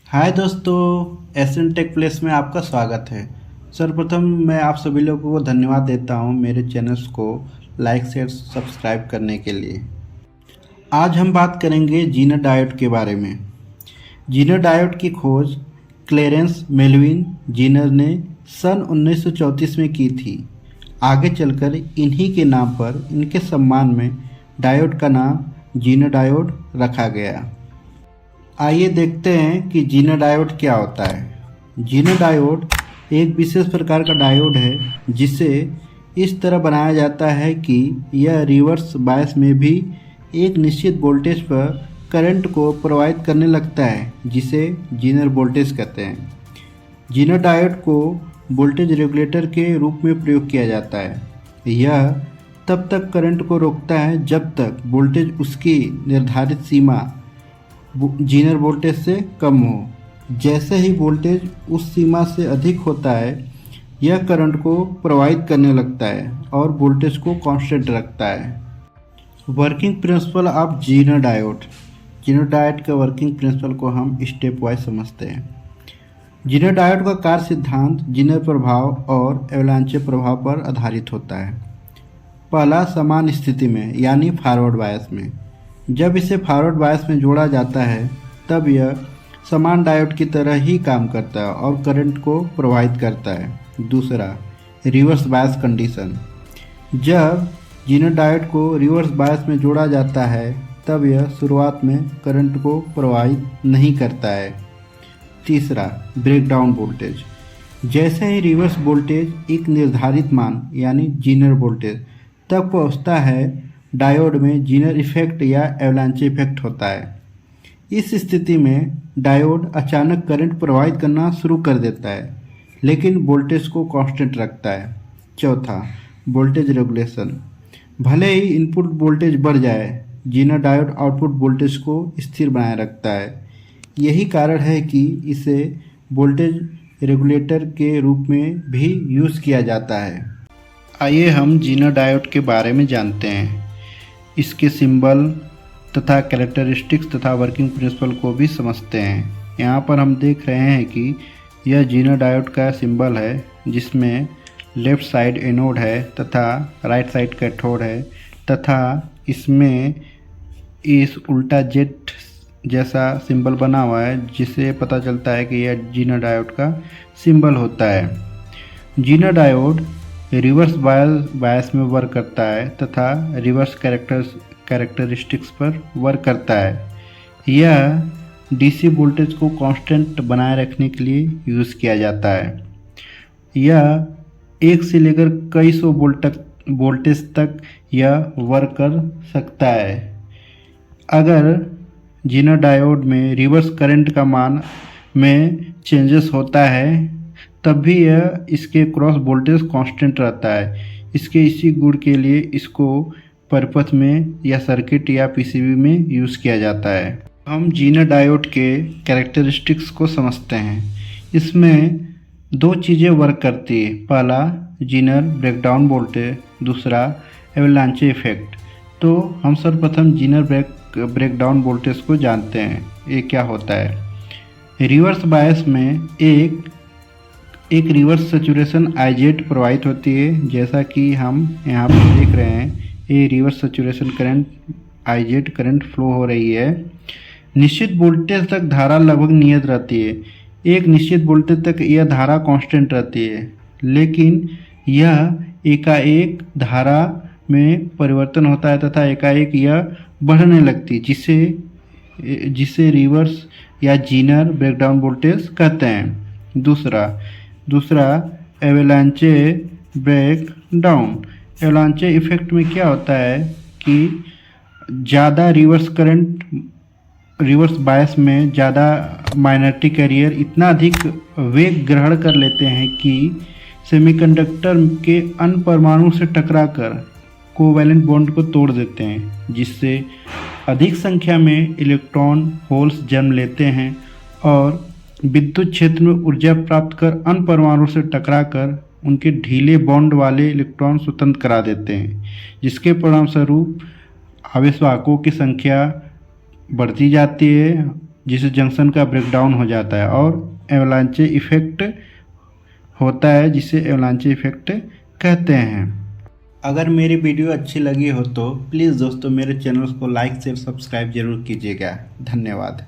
हाय दोस्तों, SN take place में आपका स्वागत है। सर्वप्रथम मैं आप सभी लोगों को धन्यवाद देता हूं मेरे चैनल्स को लाइक शेयर सब्सक्राइब करने के लिए। आज हम बात करेंगे जीनर डायोड के बारे में। जीनर डायोड की खोज क्लेरेंस मेल्विन जीनर ने सन 1934 में की थी। आगे चलकर इन्हीं के नाम पर इनके सम्मान में डायोड का नाम जीनर डायोड रखा गया। आइए देखते हैं कि जीनर डायोड क्या होता है। जीनर डायोड एक विशेष प्रकार का डायोड है जिसे इस तरह बनाया जाता है कि यह रिवर्स बायस में भी एक निश्चित वोल्टेज पर करंट को प्रवाहित करने लगता है, जिसे जीनर वोल्टेज कहते हैं। जीनर डायोड को वोल्टेज रेगुलेटर के रूप में प्रयोग किया जाता है। यह तब तक करंट को रोकता है जब तक वोल्टेज उसकी निर्धारित सीमा जीनर वोल्टेज से कम हो। जैसे ही वोल्टेज उस सीमा से अधिक होता है, यह करंट को प्रवाहित करने लगता है और वोल्टेज को कांस्टेंट रखता है। Working principle of Zener diode. Zener diode के वर्किंग प्रिंसिपल को हम स्टेप वाइज समझते हैं। जीनर डायोड का कार्य सिद्धांत जीनर प्रभाव और एवलांचे प्रभाव पर आधारित होता है। पहला, समान स्थिति में यानी फॉरवर्ड बायस में। जब इसे फॉरवर्ड बायस में जोड़ा जाता है तब यह समान डायोड की तरह ही काम करता है और करंट को प्रवाहित करता है। दूसरा, रिवर्स बायस कंडीशन। जब जीनर डायोड को रिवर्स बायस में जोड़ा जाता है तब यह शुरुआत में करंट को प्रवाहित नहीं करता है। तीसरा, ब्रेकडाउन वोल्टेज। जैसे ही रिवर्स वोल्टेज एक निर्धारित मान यानी जीनर वोल्टेज तक पहुँचता है, डायोड में जीनर इफेक्ट या एवलांचे इफेक्ट होता है। इस स्थिति में डायोड अचानक करंट प्रवाहित करना शुरू कर देता है, लेकिन वोल्टेज को कांस्टेंट रखता है। चौथा, वोल्टेज रेगुलेशन। भले ही इनपुट वोल्टेज बढ़ जाए, जीनर डायोड आउटपुट वोल्टेज को स्थिर बनाए रखता है। यही कारण है कि इसे वोल्टेज रेगुलेटर के रूप में भी यूज़ किया जाता है। आइए हम जीनर डायोड के बारे में जानते हैं। इसके सिंबल तथा कैरेक्टरिस्टिक्स तथा वर्किंग प्रिंसिपल को भी समझते हैं। यहाँ पर हम देख रहे हैं कि यह जीनर डायोड का सिंबल है, जिसमें लेफ़्ट साइड एनोड है तथा राइट साइड कैथोड है, तथा इसमें इस उल्टा जेट जैसा सिंबल बना हुआ है, जिससे पता चलता है कि यह जीनर डायोड का सिंबल होता है। जीनर डायोड रिवर्स बायस में वर्क करता है तथा रिवर्स कैरेक्टरिस्टिक्स पर वर्क करता है। यह डीसी वोल्टेज को कांस्टेंट बनाए रखने के लिए यूज़ किया जाता है। यह एक से लेकर कई सौ वोल्टेज तक यह वर्क कर सकता है। अगर जीनर डायोड में रिवर्स करंट का मान में चेंजेस होता है तब भी यह इसके क्रॉस वोल्टेज कांस्टेंट रहता है। इसके इसी गुण के लिए इसको पर्पस में या सर्किट या पीसीबी में यूज़ किया जाता है। हम जीनर डायोड के कैरेक्टरिस्टिक्स को समझते हैं। इसमें दो चीज़ें वर्क करती है। पहला, जीनर ब्रेकडाउन वोल्टेज, दूसरा एवलांचे इफेक्ट। तो हम सर्वप्रथम जीनर ब्रेकडाउन वोल्टेज को जानते हैं। ये क्या होता है? रिवर्स बायस में एक रिवर्स सैचुरेशन आईजेड प्रवाहित होती है, जैसा कि हम यहाँ पर देख रहे हैं। ये reverse saturation current IZ current flow हो रही है। निश्चित वोल्टेज तक धारा लगभग नियत रहती है। एक निश्चित वोल्टेज तक यह धारा कांस्टेंट रहती है, लेकिन यह एकाएक धारा में परिवर्तन होता है तथा एकाएक यह बढ़ने लगती है, जिसे रिवर्स या जीनर ब्रेकडाउन वोल्टेज कहते हैं। दूसरा avalanche breakdown. Avalanche effect में क्या होता है कि ज़्यादा रिवर्स बायस में ज़्यादा माइनॉरिटी कैरियर इतना अधिक वेग ग्रहण कर लेते हैं कि सेमीकंडक्टर के अन्य परमाणु से टकराकर कोवैलेंट बॉन्ड को तोड़ देते हैं, जिससे अधिक संख्या में इलेक्ट्रॉन होल्स जन्म लेते हैं और विद्युत क्षेत्र में ऊर्जा प्राप्त कर अन्य परमाणु से टकराकर उनके ढीले बॉन्ड वाले इलेक्ट्रॉन स्वतंत्र करा देते हैं, जिसके परिणामस्वरूप आवेशवाहकों की संख्या बढ़ती जाती है, जिससे जंक्शन का ब्रेकडाउन हो जाता है और एवलांचे इफेक्ट होता है, जिसे एवलांचे इफेक्ट कहते हैं। अगर मेरी वीडियो अच्छी लगी हो तो प्लीज़ दोस्तों मेरे चैनल को लाइक शेयर सब्सक्राइब जरूर कीजिएगा। धन्यवाद।